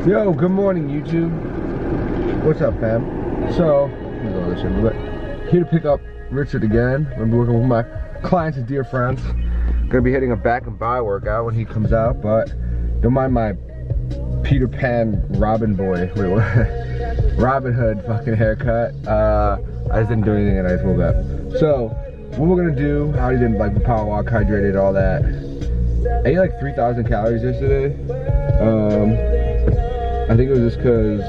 Yo, good morning, YouTube. What's up, fam? So, let me go this way a little bit. Here to pick up Richard again. I'm working with my clients and dear friends. Gonna be hitting a back and bi workout when he comes out, but don't mind my Peter Pan Robin boy. Wait, what? Robin Hood fucking haircut. I just didn't do anything and I just woke up. So, what we're gonna do, I already did like the power walk, hydrated, all that. I ate like 3,000 calories yesterday. I think it was just cause,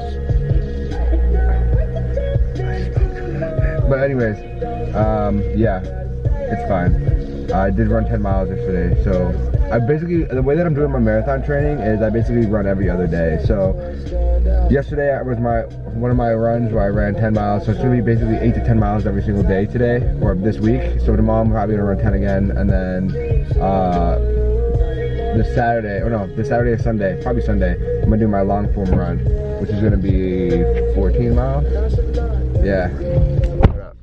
but anyways, yeah, it's fine. I did run 10 miles yesterday, so I basically, the way that I'm doing my marathon training is I basically run every other day. So yesterday was one of my runs where I ran 10 miles, so it's gonna be basically 8 to 10 miles every single day today, or this week. So tomorrow I'm probably gonna run 10 again, and then this Saturday or Sunday, probably Sunday, I'm gonna do my long form run, which is gonna be 14 miles. Yeah. What up?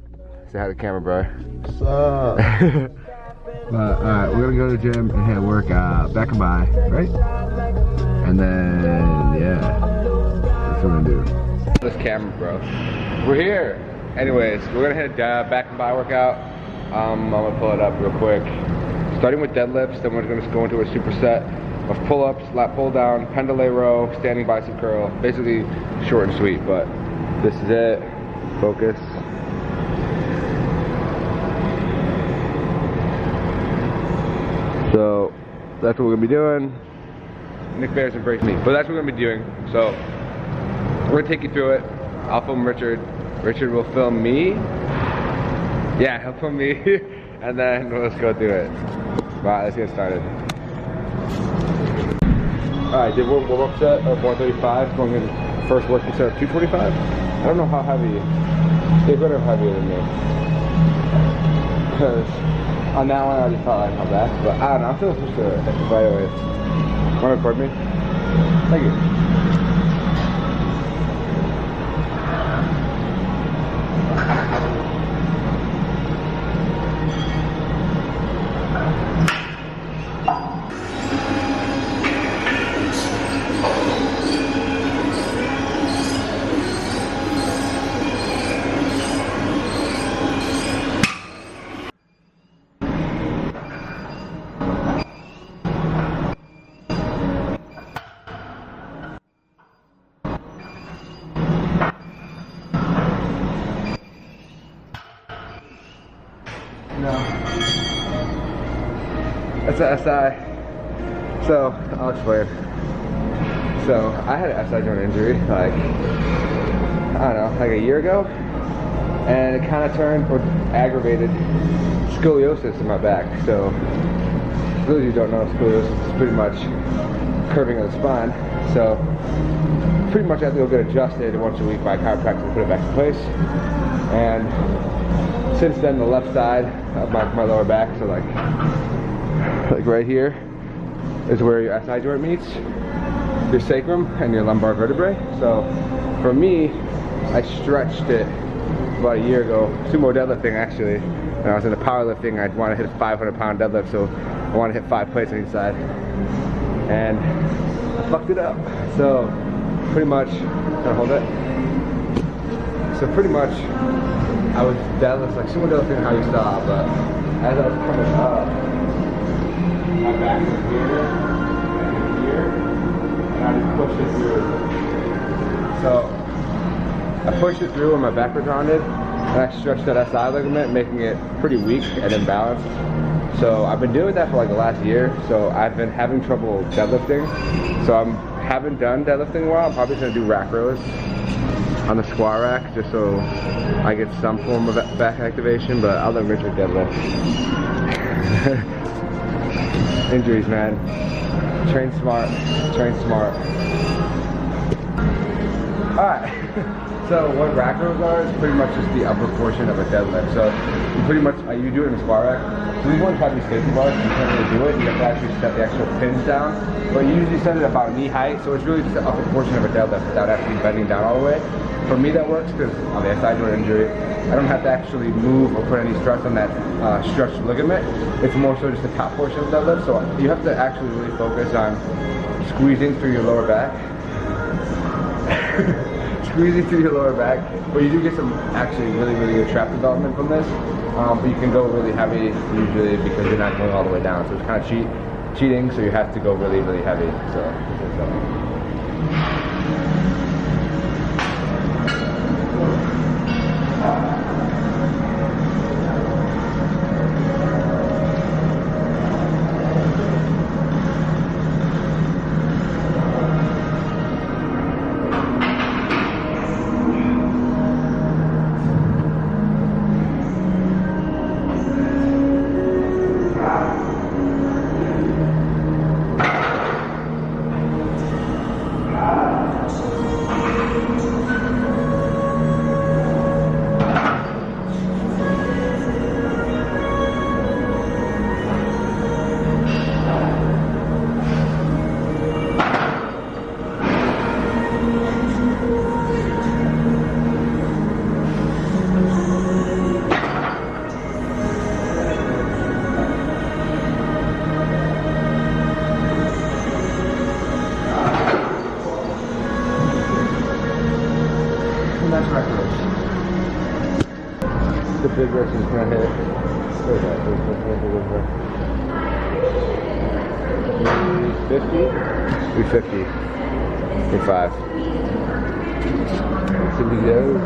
Say hi to the camera, bro. What's up? But alright, we're gonna go to the gym and hit a workout, back and by, right? And then, yeah, that's what I'm gonna do. This camera, bro. We're here. Anyways, we're gonna hit a back and by workout. I'm gonna pull it up real quick. Starting with deadlifts, then we're gonna go into a superset of pull-ups, lat pull down, pendlay row, standing bicep curl. Basically short and sweet, but this is it. Focus. So that's what we're gonna be doing. Nick Bears embrace me, but that's what we're gonna be doing. So we're gonna take you through it. I'll film Richard. Richard will film me. Yeah, he'll film me, and then let's go through it. Alright, let's get started. Alright, did warm-up set of 135, going in first working set of 225. I don't know how heavy. They're better heavier than me. Because on that one I already felt like my back, but I don't know, I'm still supposed to evaluate. Want to record me? Thank you. No. That's an SI. So, I'll explain. So, I had an SI joint injury, like, I don't know, like a year ago. And it kind of turned or aggravated scoliosis in my back. So, for those of you who don't know, scoliosis is pretty much curving of the spine. So, pretty much I have to go get adjusted once a week by a chiropractor to put it back in place. And since then, the left side of my lower back, so like right here, is where your SI joint meets your sacrum and your lumbar vertebrae. So for me, I stretched it about a year ago, sumo deadlifting actually. When I was into powerlifting, I wanted to hit a 500-pound deadlift, so I wanted to hit 5 plates on each side. And I fucked it up. So pretty much, can I hold it? So pretty much, I was deadlift, like sumo deadlifting how you saw, but as I was coming up, my back was here and here, and I just pushed it through. So I pushed it through when my back was rounded, and I stretched that SI ligament, making it pretty weak and imbalanced. So I've been doing that for like the last year, so I've been having trouble deadlifting. So I haven't done deadlifting in a while. I'm probably gonna do rack rows on the squat rack, just so I get some form of back activation, but I'll let Richard deadlift. Injuries, man. Train smart, train smart. Alright, so what rack rows are is pretty much just the upper portion of a deadlift. So you pretty much, you do it in a squat rack. So these ones have these safety bars, you can't really do it. You have to actually set the actual pins down. But you usually set it about knee height, so it's really just the upper portion of a deadlift without actually bending down all the way. For me that works because on the SI joint injury, I don't have to actually move or put any stress on that stretched ligament. It's more so just the top portion of the deadlift, so you have to actually really focus on squeezing through your lower back squeezing through your lower back. But you do get some actually really good trap development from this. But you can go really heavy usually because you're not going all the way down. So it's kind of cheating. So you have to go really heavy. So. The big wrist is gonna hit. What is that? 350? 350. 3.5. So he goes.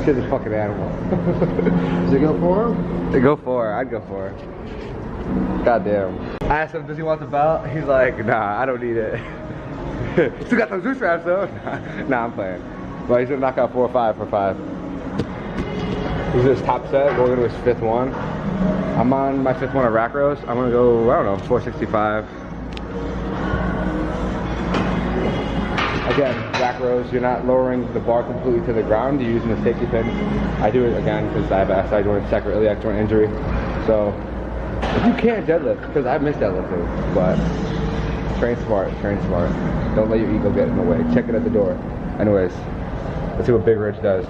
Kid's a fucking animal. Does it go for him? They go for her. I'd go for her. God damn. I asked him, does he want the belt? He's like, nah, I don't need it. Still got those Zeus wraps though. Nah, I'm playing. But he's gonna knock out 4 or 5 for 5. This is his top set, going into his 5th one. I'm on my 5th one of rack rows. I'm gonna go, I don't know, 465. Again, rack rows, you're not lowering the bar completely to the ground, you're using the safety pin. I do it again because I have an SI joint, sacral iliac joint injury. So, if you can't deadlift, because I've missed deadlifting, but train smart, train smart. Don't let your ego get in the way. Check it at the door. Anyways, let's see what Big Rich does.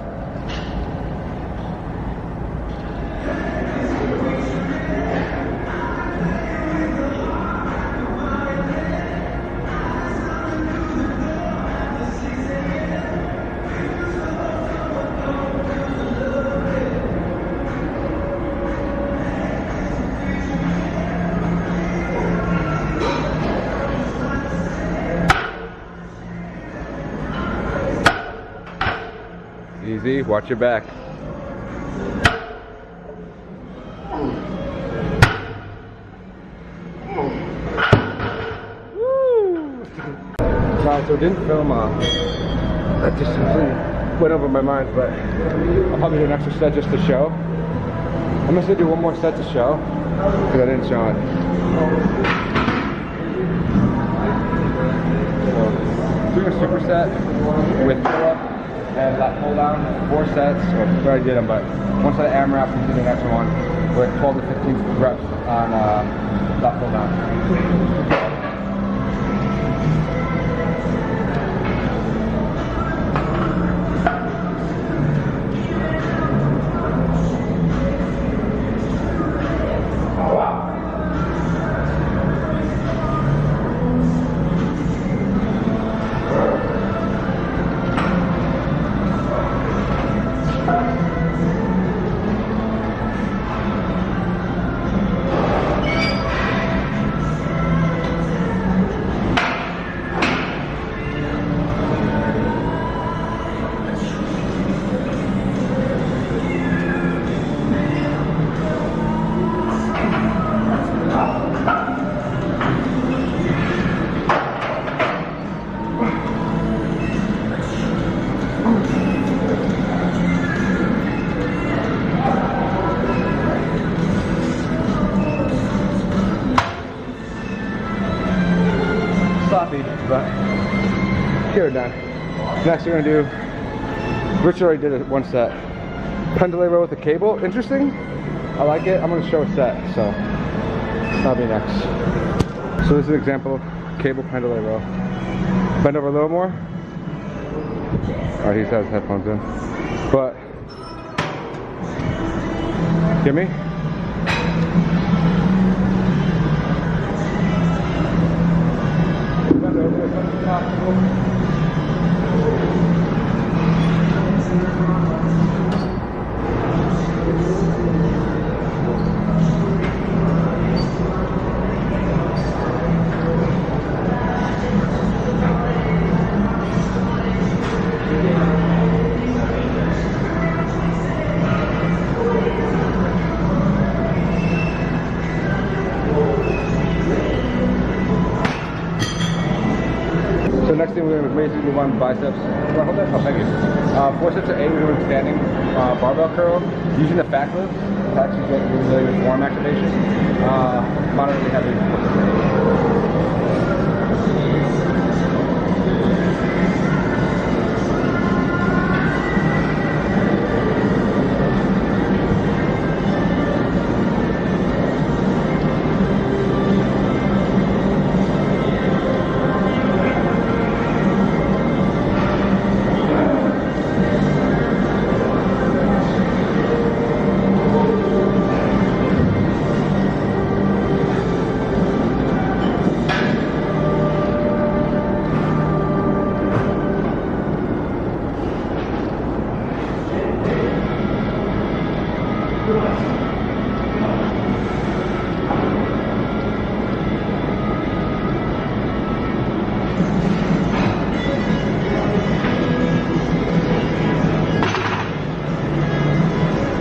Easy, watch your back. Woo! Alright, so it didn't film that just completely went over my mind, but I'll probably do an extra set just to show. I'm gonna do one more set to show, because I didn't show it. So, doing a superset with pull-up and lat pull down, 4 sets, or I already did them, but one set of AMRAP and do the next one with 12 to 15 reps on lat pull down. third then. Next we're gonna do, Richard already did it one set. Pendlay row with a cable, interesting. I like it. I'm gonna show a set, so that'll be next. So this is an example of cable pendlay row. Bend over a little more. Oh, he has headphones in. But, get me? Bend over as much as possible. So next thing we're going to basically move on to biceps. Well, hold that. Oh, thank you. 4 sets of 8, we're doing standing barbell curl using the fat clip to actually get really good form activation. Moderately heavy.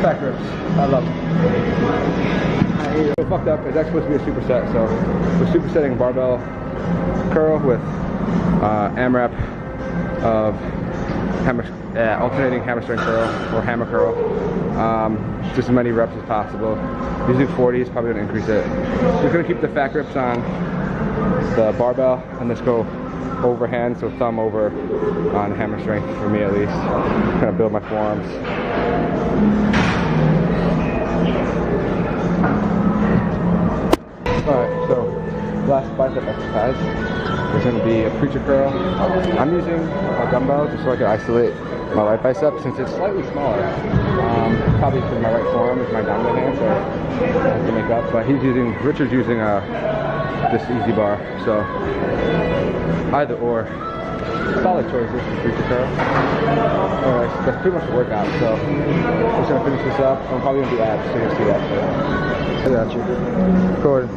Back grips. I love them. So fucked up. It's actually supposed to be a superset, so we're supersetting barbell curl with AMRAP of alternating hamstring curl or hammer curl. Just as many reps as possible. Using 40 is probably going to increase it. So we're going to keep the fat grips on the barbell and let's go overhand, so thumb over on hammer strength for me at least. Kind of build my forearms. Alright, so last bicep exercise is going to be a preacher curl. I'm using a dumbbell just so I can isolate my right bicep since it's slightly smaller. Probably because my right forearm is my dominant hand, so I have to make up. But Richard's using this easy bar, so either or. Solid choices for preacher curl. Anyways, that's pretty much the workout, so I'm just going to finish this up. I'm probably going to do abs, so you'll see that. So. I got you. Recording.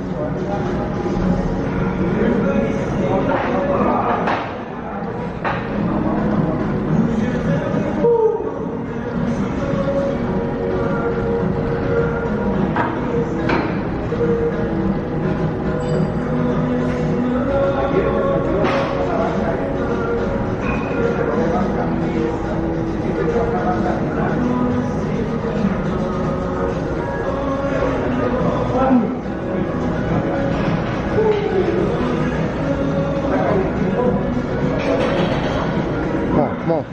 Come on.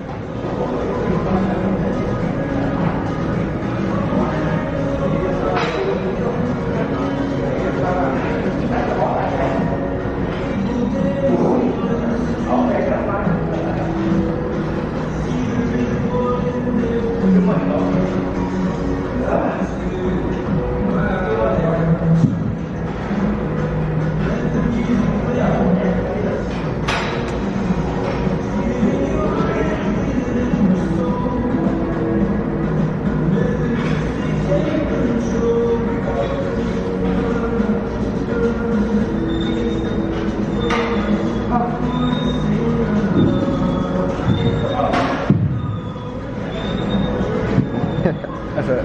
That's it.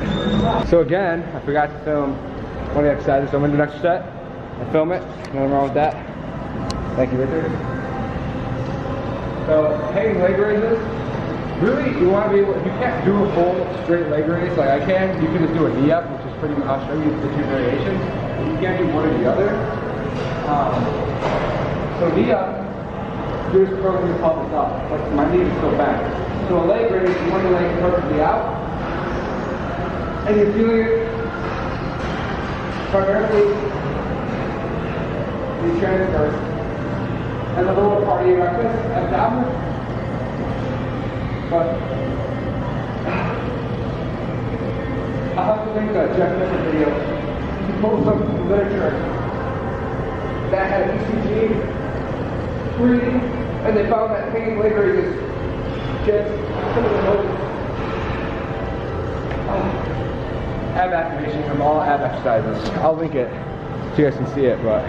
So again, I forgot to film one of the exercises, so I'm gonna do an extra set and film it. Nothing wrong with that. Thank you, Richard. So hanging leg raises, really you want to be able, if you can't do a full straight leg raise like I can, you can just do a knee up, which is pretty much, I'll show you the 2 variations. You can't do one or the other. So knee up, you're just curling your pelvis up. Like my knee is still back. So a leg raise, you want your leg perfectly out, and you're feeling it primarily the transverse and the lower part of your rectus abdomen. But I'll have to link a Jeff Mitchell video. He pulled some literature that had ECG breathing, and they found that hanging leg raises gets some of the most ab activation from all ab exercises. I'll link it so you guys can see it, but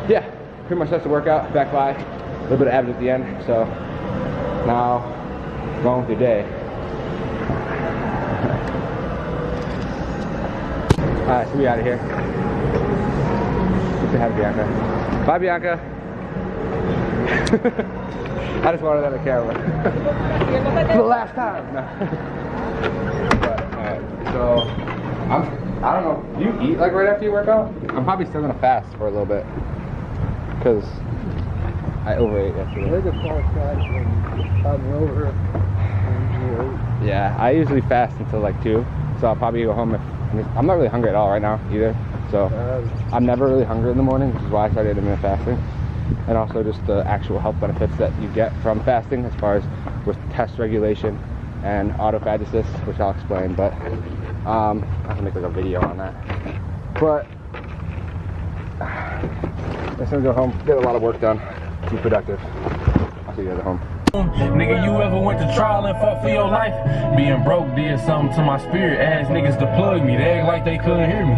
yeah, pretty much that's the workout. Back by, a little bit of abs at the end. So now, going with your day. Alright, so we out of here. Good to have Bianca. Bye, Bianca. I just wanted that on camera. For the last time. No. But, so, I don't know. Do you eat like right after you work out? I'm probably still gonna fast for a little bit. Because I overate yesterday. I think it's all fast when I'm over. Yeah, I usually fast until like 2. So I'll probably go home if I'm not really hungry at all right now either. So I'm never really hungry in the morning, which is why I started intermittent fasting. And also just the actual health benefits that you get from fasting as far as with test regulation and autophagocysis, which I'll explain, but I can make like a video on that. But I'm just gonna go home, get a lot of work done, be productive. I'll see you guys at home. Nigga, you ever went to trial and fought for your life? Being broke did something to my spirit. Ask niggas to plug me, they act like they couldn't hear me.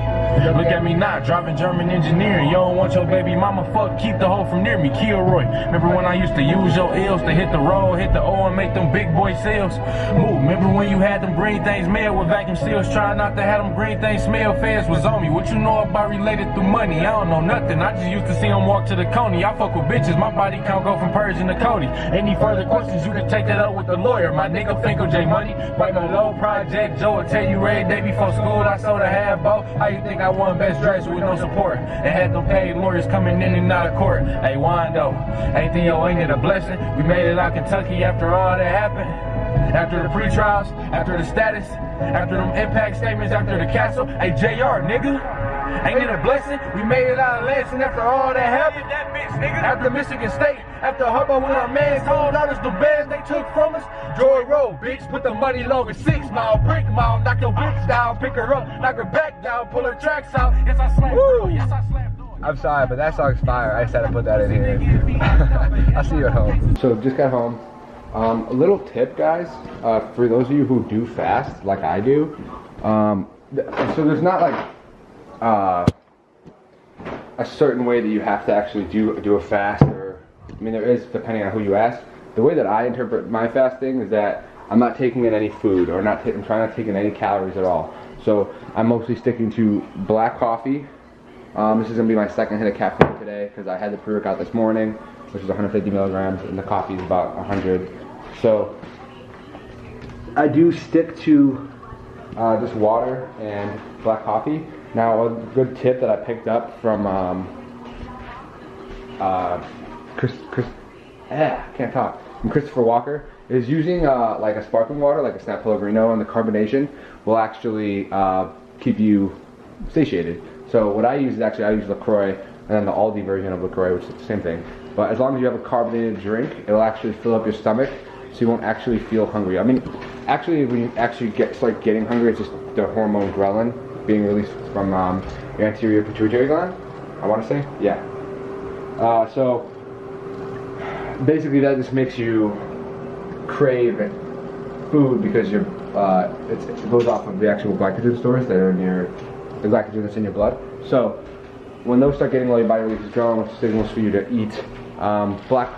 Look at me now, driving German engineering. You don't want your baby mama, fuck, keep the hoe from near me. Kilroy, remember when I used to use your L's to hit the road, hit the O and make them big boy sales? Move, remember when you had them green things mailed with vacuum seals, trying not to have them green things smell? Feds was on me. What you know about related through money? I don't know nothing, I just used to see them walk to the Coney. I fuck with bitches, my body count go from Persian to Cody. Any further questions, you can take that up with the lawyer. My nigga Finkel J Money, right my low project. Joe will tell you every day before school I sold a half boat. How you think I won best dress with no support? And had them paid lawyers coming in and out of court. Hey Wando, ain't it a blessing? We made it out Kentucky after all that happened. After the pre-trials, after the status, after them impact statements, after the castle. Hey JR, nigga, ain't it a blessing? We made it out of Lansing after all that happened. That bitch, nigga. After Michigan State, after Hubba when our man told us the bands they took from us. Joy Road, bitch, put the money low in 6 mile, brick mile, knock your bitch down, pick her up, knock her back down, pull her tracks out. Yes, I slammed through. Yes, I slammed through. I'm sorry, but that song's fire. I just had to put that in here. I'll see you at home. So just got home. A little tip, guys, for those of you who do fast, like I do. So there's not like a certain way that you have to actually do a fast, or I mean there is depending on who you ask. The way that I interpret my fasting is that I'm not taking in any food, or I'm trying not to take in any calories at all. So I'm mostly sticking to black coffee. This is gonna be my second hit of caffeine today because I had the pre-workout this morning, which is 150 milligrams, and the coffee is about 100. So I do stick to just water and black coffee. Now, a good tip that I picked up from from Christopher Walker is using like a sparkling water, like a Snap Pellegrino, and the carbonation will actually keep you satiated. So what I use is I use LaCroix, and then the Aldi version of LaCroix, which is the same thing. But as long as you have a carbonated drink, it'll actually fill up your stomach, so you won't actually feel hungry. I mean, actually, when you actually start getting hungry, it's just the hormone ghrelin being released from your anterior pituitary gland, I want to say, yeah. So basically that just makes you crave food because it goes off of the actual glycogen stores that are in the glycogen that's in your blood. So when those start getting low, your body releases ghrelin, which signals for you to eat. Black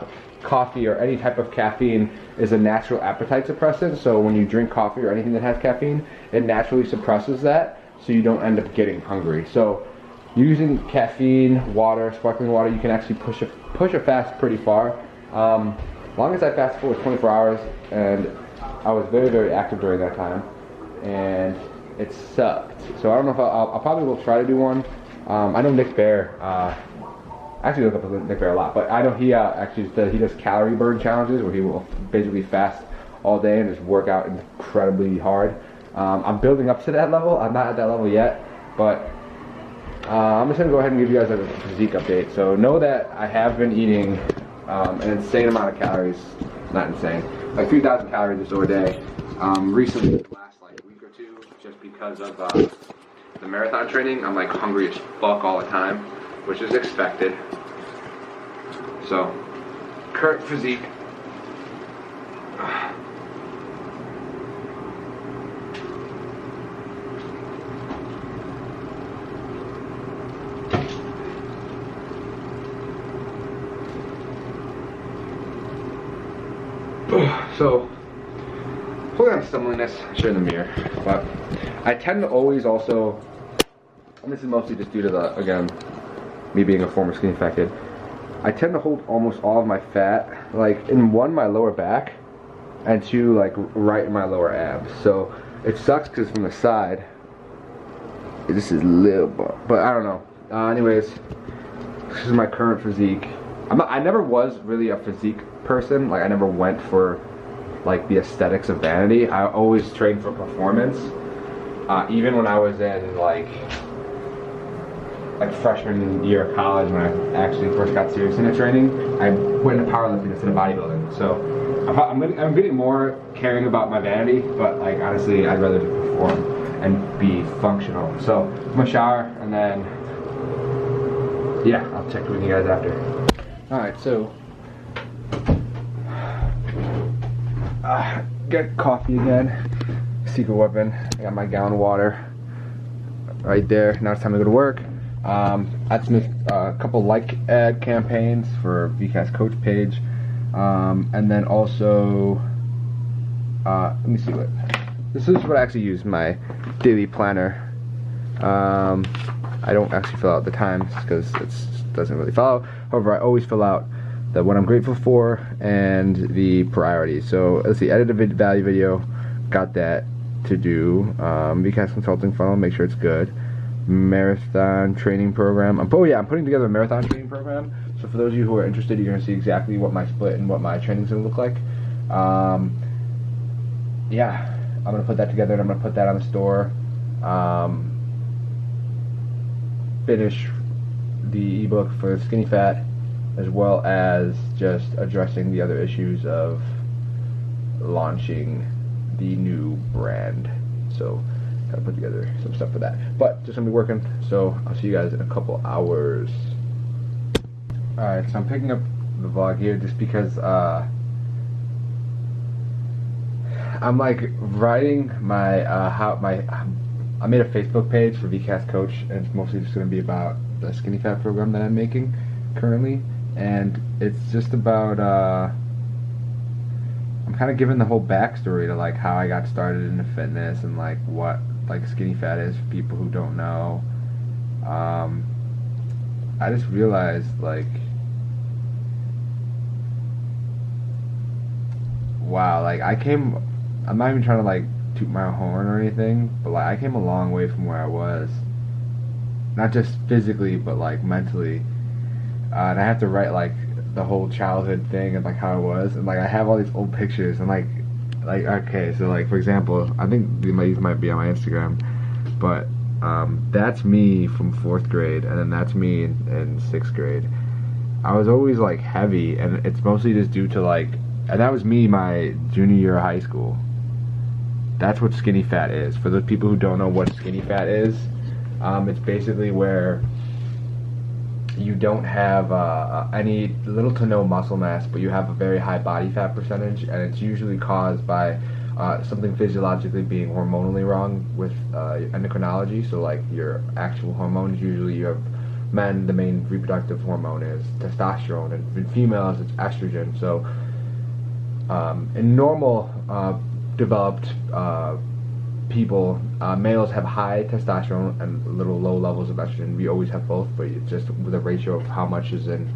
coffee or any type of caffeine is a natural appetite suppressant, so when you drink coffee or anything that has caffeine, it naturally suppresses that, so you don't end up getting hungry. So using caffeine, water, sparkling water, you can actually push a fast pretty far. Longest I fasted for was 24 hours, and I was very, very active during that time, and it sucked. So I don't know if I probably will try to do one. I know Nick Bear I actually look up to Nick Bare a lot, but I know he actually he does calorie burn challenges where he will basically fast all day and just work out incredibly hard. I'm building up to that level. I'm not at that level yet, but I'm just gonna go ahead and give you guys a physique update. So know that I have been eating an insane amount of calories. Not insane, like 3,000 calories or so a day. Recently, the last like week or two, just because of the marathon training, I'm like hungry as fuck all the time, which is expected. So, current physique. So, hopefully I'm stumbling this, show in the mirror, but I tend to always also, and this is mostly just due to the, again, me being a former skinny fat kid, I tend to hold almost all of my fat, like in one, my lower back, and two, like right in my lower abs. So it sucks because from the side, this is little, but I don't know. Anyways, this is my current physique. I never was really a physique person. Like I never went for like the aesthetics of vanity. I always trained for performance. Even when I was in like freshman year of college, when I actually first got serious into training, I went into powerlifting instead of bodybuilding. So I'm getting more caring about my vanity, but like honestly, I'd rather perform and be functional. So I'm gonna shower and then yeah, I'll check with you guys after. All right, so get coffee again. Secret weapon. I got my gallon of water right there. Now it's time to go to work. I submitted a couple like ad campaigns for VCAS coach page, and then also let me see what this is. What I actually use my daily planner. I don't actually fill out the times because it doesn't really follow. However, I always fill out what I'm grateful for and the priorities. So let's see, edit a value video, got that to do. VCAS consulting funnel, make sure it's good. Marathon training program. I'm putting together a marathon training program. So for those of you who are interested, you're gonna see exactly what my split and what my training's gonna look like. Yeah, I'm gonna put that together and I'm gonna put that on the store. Finish the ebook for Skinny Fat, as well as just addressing the other issues of launching the new brand. So gotta put together some stuff for that, but just gonna be working, so I'll see you guys in a couple hours. Alright, so I'm picking up the vlog here just because I'm like writing my I made a Facebook page for VCAS Coach, and it's mostly just gonna be about the Skinny Fat program that I'm making currently, and it's just about I'm kind of giving the whole backstory to like how I got started into fitness and like what like Skinny Fat is for people who don't know. I just realized like, wow, like I'm not even trying to like toot my horn or anything, but like I came a long way from where I was, not just physically but like mentally, and I have to write like the whole childhood thing and like how it was, and like I have all these old pictures and like okay, so like for example, I think these might be on my Instagram, but that's me from 4th grade, and then that's me in 6th grade. I was always like heavy, and it's mostly just due to like, and that was me my junior year of high school. That's what Skinny Fat is. For those people who don't know what Skinny Fat is, it's basically where you don't have any little to no muscle mass, but you have a very high body fat percentage, and it's usually caused by something physiologically being hormonally wrong with endocrinology. So like your actual hormones, usually you have men, the main reproductive hormone is testosterone, and in females it's estrogen. So in normal developed people, males have high testosterone and little low levels of estrogen. We always have both, but it's just with a ratio of how much is in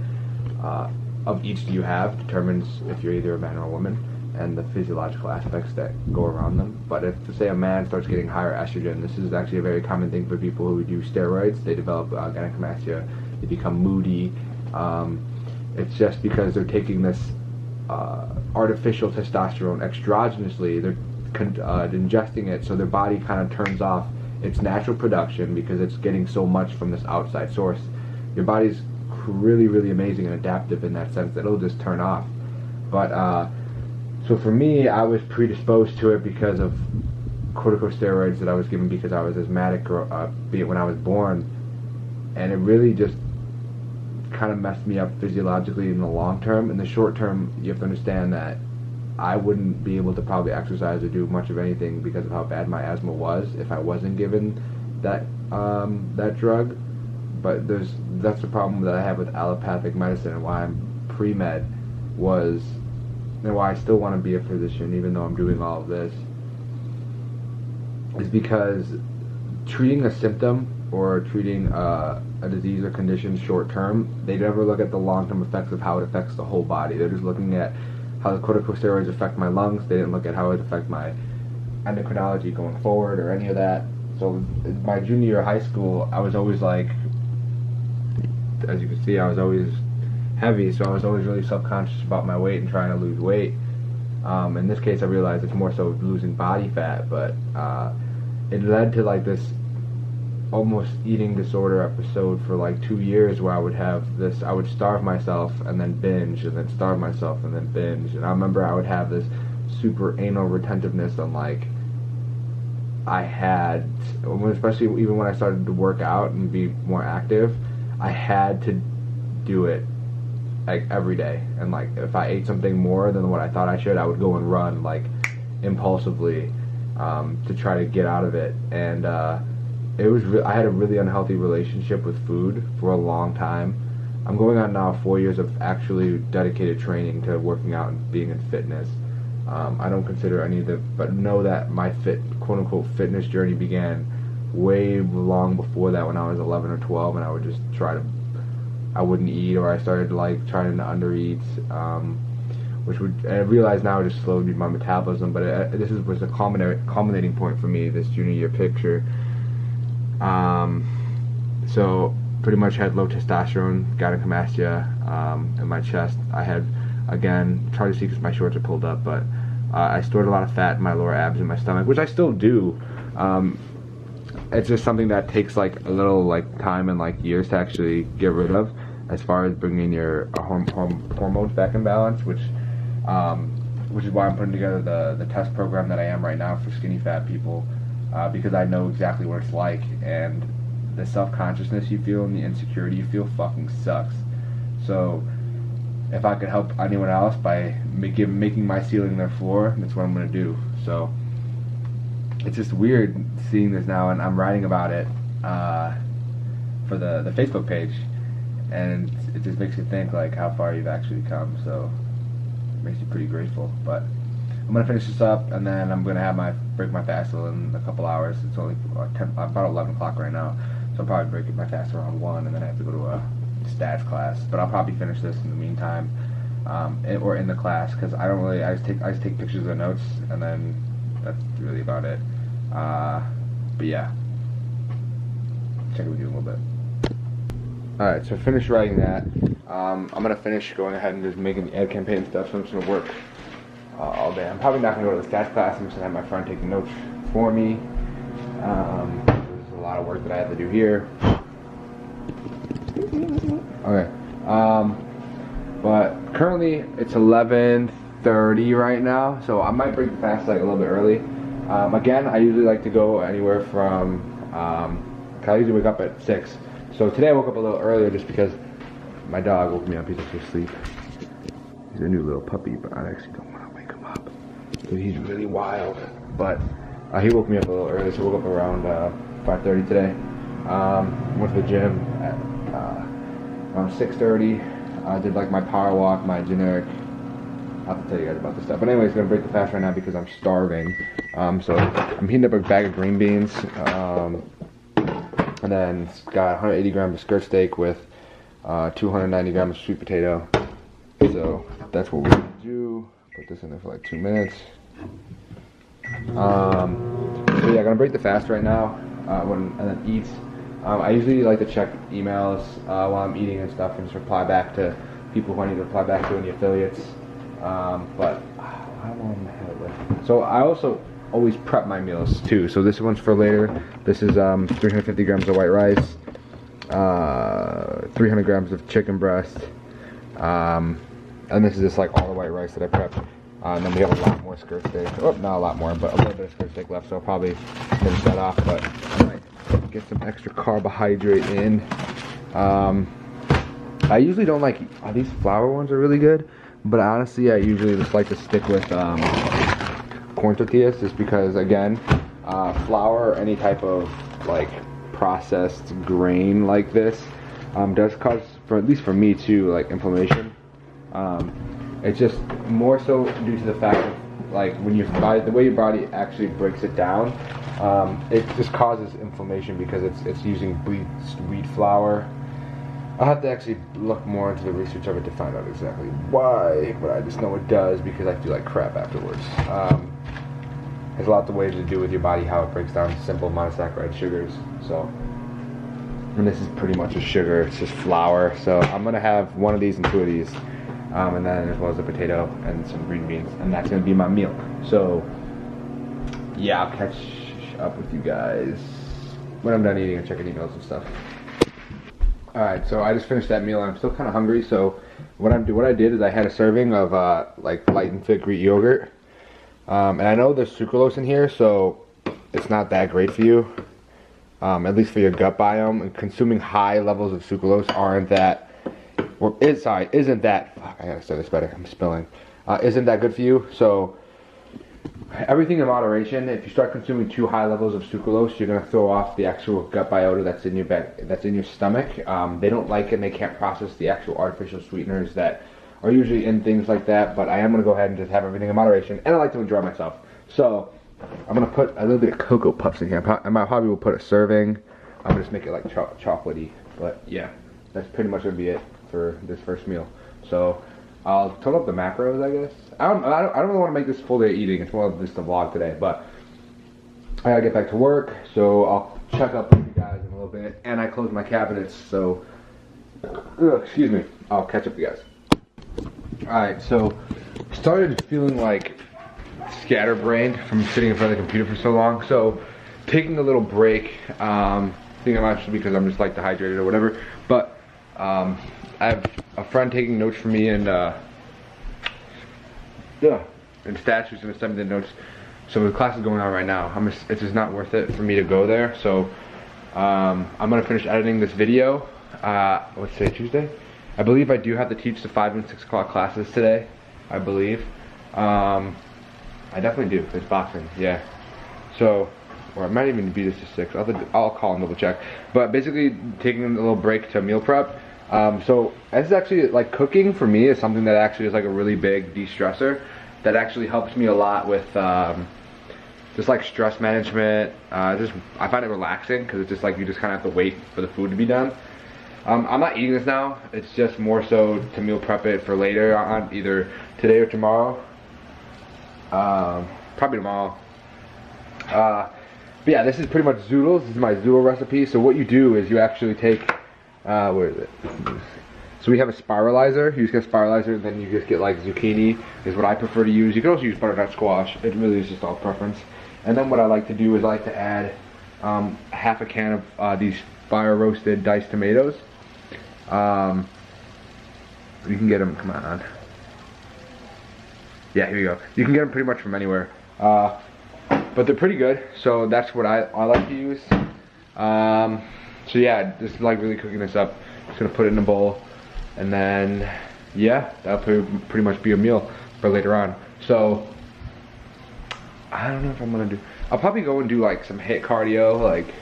of each do you have determines if you're either a man or a woman, and the physiological aspects that go around them. But if, say, a man starts getting higher estrogen, this is actually a very common thing for people who do steroids. They develop gynecomastia, they become moody, It's just because they're taking this artificial testosterone exogenously. They're ingesting it, so their body kind of turns off its natural production because it's getting so much from this outside source. Your body's really, really amazing and adaptive in that sense that it'll just turn off. But so for me, I was predisposed to it because of corticosteroids that I was given because I was asthmatic when I was born, and it really just kind of messed me up physiologically in the long term. In the short term, you have to understand that I wouldn't be able to probably exercise or do much of anything because of how bad my asthma was if I wasn't given that that drug. But that's the problem that I have with allopathic medicine, and why I'm pre-med was, and why I still want to be a physician even though I'm doing all of this, is because treating a symptom or treating a disease or condition short term, they never look at the long term effects of how it affects the whole body. They're just looking at how the corticosteroids affect my lungs. They didn't look at how it affects my endocrinology going forward or any of that. So my junior year of high school, I was always like, as you can see, I was always heavy, so I was always really self-conscious about my weight and trying to lose weight. In this case, I realized it's more so losing body fat, but it led to like this almost eating disorder episode for like 2 years where I would starve myself and then binge, and then starve myself and then binge. And I remember I would have this super anal retentiveness on like, I had, especially even when I started to work out and be more active, I had to do it like every day. And like if I ate something more than what I thought I should, I would go and run like impulsively to try to get out of it. And it was I had a really unhealthy relationship with food for a long time. I'm going on now 4 years of actually dedicated training to working out and being in fitness. I don't consider any of the, but know that my quote-unquote fitness journey began way long before that, when I was 11 or 12, and I would just I wouldn't eat, or I started like trying to undereat, which I realize now it just slowed my metabolism, but this was a culminating point for me, this junior year picture. So pretty much had low testosterone, gynecomastia in my chest. I had, again, try to see because my shorts are pulled up, but I stored a lot of fat in my lower abs and my stomach, which I still do. It's just something that takes like a little like time and like years to actually get rid of, as far as bringing your hormones back in balance, which is why I'm putting together the test program that I am right now for skinny fat people, because I know exactly what it's like, and the self-consciousness you feel and the insecurity you feel fucking sucks. So if I could help anyone else by making my ceiling their floor, that's what I'm going to do. So it's just weird seeing this now, and I'm writing about it for the Facebook page, and it just makes you think like how far you've actually come. So it makes you pretty grateful. But I'm gonna finish this up, and then I'm gonna break my fast in a couple hours. It's only about 11 o'clock right now, so I'll probably break my fast around 1, and then I have to go to a stats class. But I'll probably finish this in the meantime, or in the class, because I just take pictures of the notes, and then that's really about it. But yeah, check it with you in a little bit. Alright, so I finished writing that. I'm gonna finish going ahead and just making the ad campaign stuff, so I'm just gonna work all day. I'm probably not gonna go to the stats class. I'm just gonna have my friend taking notes for me. There's a lot of work that I have to do here. Okay. But currently it's 11:30 right now, so I might break the fast like a little bit early. Again, I usually like to go anywhere from, I usually wake up at 6. So today I woke up a little earlier just because my dog woke me up. He's actually asleep. He's a new little puppy, but I actually don't want to wake him up. Dude, he's really wild. But he woke me up a little early, so I woke up around 5:30 today. Went to the gym at around 6:30. I did like my power walk, my generic. I'll have to tell you guys about this stuff. But anyways, gonna break the fast right now because I'm starving. So I'm heating up a bag of green beans. And then it's got 180 grams of skirt steak with 290 grams of sweet potato. So that's what we're gonna do. Put this in there for like 2 minutes. So yeah, I'm gonna break the fast right now, and then eat. I usually like to check emails while I'm eating and stuff and just reply back to people who I need to reply back to, any affiliates. But how long am I headed with? So I also always prep my meals too. So this one's for later. This is 350 grams of white rice, 300 grams of chicken breast, and this is just like all the white rice that I prepped. And then we have a lot more skirt steak. Oh, not a lot more, but a little bit of skirt steak left, so I'll probably finish that off. But I might get some extra carbohydrate in. I usually don't like, these flour ones are really good, but honestly I usually just like to stick with corn tortillas, just because, again, flour or any type of like processed grain like this does cause, at least for me too, like inflammation. It's just more so due to the fact of, like, when you the way your body actually breaks it down, it just causes inflammation because it's using wheat flour. I'll have to actually look more into the research of it to find out exactly why, but I just know it does because I feel like crap afterwards. There's a lot of ways to do with your body, how it breaks down simple monosaccharide sugars. So, and this is pretty much a sugar, it's just flour. So I'm gonna have one of these and two of these, and then as well as a potato and some green beans, and that's gonna be my meal. So yeah, I'll catch up with you guys when I'm done eating and checking emails and stuff. Alright, so I just finished that meal and I'm still kind of hungry, so what I did is I had a serving of like light and fit Greek yogurt, and I know there's sucralose in here, so it's not that great for you, at least for your gut biome. And consuming high levels of sucralose isn't that, fuck, I gotta say this better, I'm spilling, isn't that good for you. So everything in moderation. If you start consuming too high levels of sucralose, you're gonna throw off the actual gut biota that's in your stomach. They don't like it and they can't process the actual artificial sweeteners that are usually in things like that. But I am gonna go ahead and just have everything in moderation, and I like to enjoy myself. So I'm gonna put a little bit of Cocoa Puffs in here. I probably will put a serving. I'm gonna just make it like chocolatey. But yeah, that's pretty much gonna be it for this first meal. So I'll total up the macros, I guess. I don't really want to make this full day eating. It's more of just a vlog today, but I gotta get back to work, so I'll check up with you guys in a little bit. And I closed my cabinets, so excuse me. I'll catch up with you guys. Alright, so started feeling like scatterbrained from sitting in front of the computer for so long. So taking a little break. I think I'm actually because I'm just like dehydrated or whatever. But I have a friend taking notes for me, and Stats who's gonna send me the notes. So the class is going on right now. It's just not worth it for me to go there. So I'm gonna finish editing this video. What's today, Tuesday? I believe I do have to teach the 5 and 6 o'clock classes today. I believe. I definitely do. It's boxing, yeah. So, or it might even be this to 6. I'll call and double check. But basically, taking a little break to meal prep. So this is actually, like, cooking for me is something that actually is like a really big de-stressor that actually helps me a lot with just like stress management. I find it relaxing because it's just like you just kind of have to wait for the food to be done. I'm not eating this now. It's just more so to meal prep it for later on, either today or tomorrow. Probably tomorrow. But yeah, this is pretty much zoodles. This is my zoodle recipe. So what you do is you actually take, where is it? So we have a spiralizer. You just get a spiralizer, then you just get like zucchini is what I prefer to use. You can also use butternut squash. It really is just all preference. And then what I like to do is I like to add half a can of these fire roasted diced tomatoes. You can get them, come on. Yeah, here you go. You can get them pretty much from anywhere. But they're pretty good, so that's what I like to use. So yeah, just like really cooking this up. Just gonna put it in a bowl, and then yeah, that'll pretty much be a meal for later on. So I don't know if I'm gonna do. I'll probably go and do like some HIIT cardio like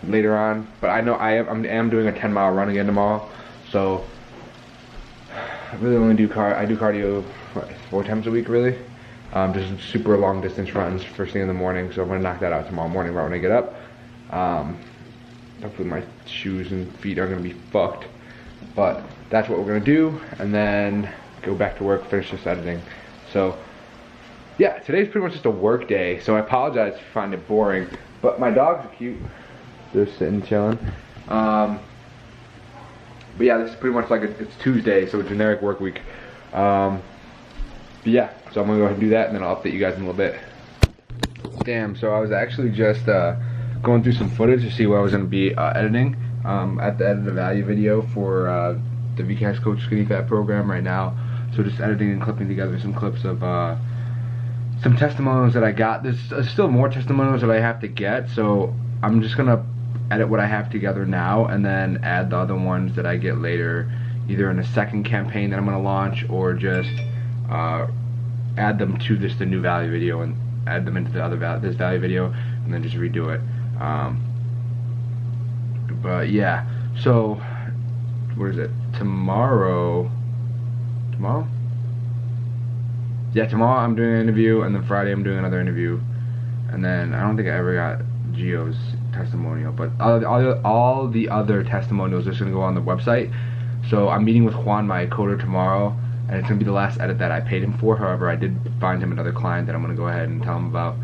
later on. But I know I am doing a 10-mile run again tomorrow. So I really only do cardio 4 times a week really. Just super long distance runs first thing in the morning. So I'm gonna knock that out tomorrow morning right when I get up. Hopefully my shoes and feet are gonna be fucked. But that's what we're gonna do, and then go back to work, finish this editing. So yeah, today's pretty much just a work day, so I apologize if you find it boring. But my dogs are cute. Just sitting, chilling. But yeah, this is pretty much like it's Tuesday, so generic work week. But yeah, so I'm gonna go ahead and do that, and then I'll update you guys in a little bit. Damn, so I was actually just going through some footage to see what I was gonna be editing. At the end of the value video for the VCast Coach Skinny Fat program right now. So just editing and clipping together some clips of some testimonials that I got. There's still more testimonials that I have to get, so I'm just gonna edit what I have together now and then add the other ones that I get later, either in a second campaign that I'm gonna launch, or just add them to the new value video and add them into this value video and then just redo it. But yeah, so what is it? Tomorrow? Yeah, tomorrow I'm doing an interview, and then Friday I'm doing another interview, and then I don't think I ever got Gio's testimonial, but all the other testimonials are just gonna go on the website. So I'm meeting with Juan, my coder, tomorrow, and it's gonna be the last edit that I paid him for. However, I did find him another client that I'm gonna go ahead and tell him about,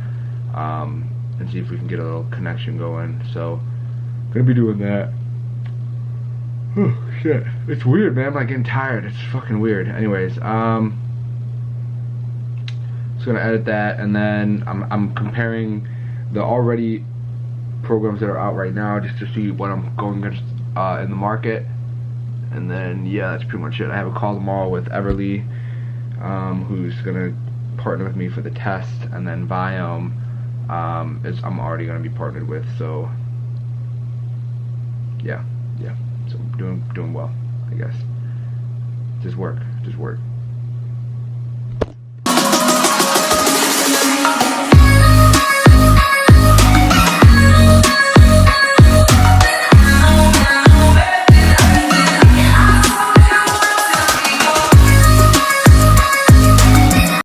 and see if we can get a little connection going. So gonna be doing that. Oh shit, it's weird, man. I'm like getting tired. It's fucking weird. Anyways, just gonna edit that, and then I'm comparing the already programs that are out right now just to see what I'm going against in the market. And then yeah, that's pretty much it. I have a call tomorrow with Everly, who's gonna partner with me for the test, and then Viome I'm already gonna be partnered with. So yeah, so doing well, I guess. Just work.